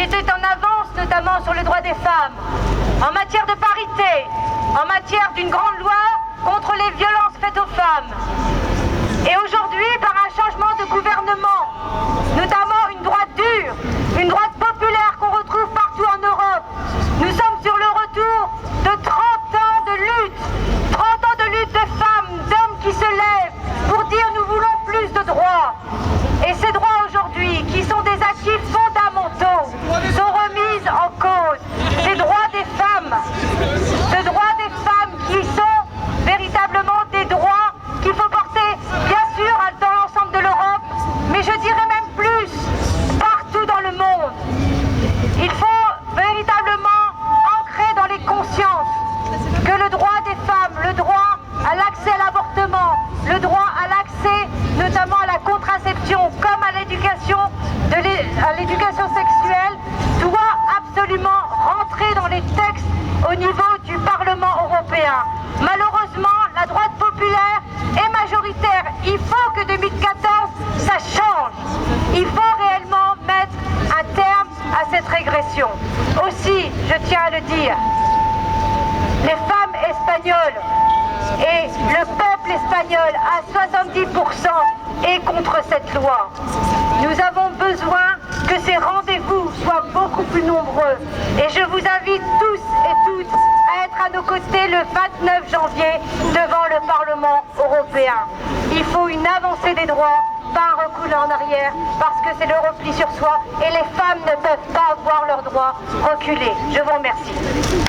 était en avance, notamment sur le droit des femmes, en matière de parité, en matière d'une grande loi contre les violences faites aux femmes. Et aujourd'hui, par un changement de gouvernement, notamment une droite dure, une droite populaire qu'on retrouve partout en Europe, nous sommes sur le retour de 30 ans de lutte, 30 ans de lutte de femmes, d'hommes qui se lèvent pour dire nous voulons plus de droits. Et ces droits aujourd'hui, qui sont des acquis fondamentaux, sont remis en cause. Ces droits des femmes, ces droits des femmes qui sont véritablement des droits qu'il faut porter, bien sûr, dans l'ensemble de l'Europe, mais je dirais même plus, partout dans le monde. Il faut véritablement ancrer dans les consciences que le droit des femmes, le droit à l'accès à l'avortement, le droit à l'accès notamment à la contraception comme à l'éducation sexuelle doit absolument rentrer dans les textes au niveau du Parlement européen. Malheureusement, la droite populaire est majoritaire. Il faut que 2014, ça change. Il faut réellement mettre un terme à cette régression. Aussi, je tiens à le dire, les femmes espagnoles et le peuple espagnol à 70% est contre cette loi. Nous avons besoin que ces rendez-vous soient beaucoup plus nombreux. Et je vous invite tous et toutes à être à nos côtés le 29 janvier devant le Parlement européen. Il faut une avancée des droits, pas un recul en arrière, parce que c'est le repli sur soi et les femmes ne peuvent pas voir leurs droits reculer. Je vous remercie.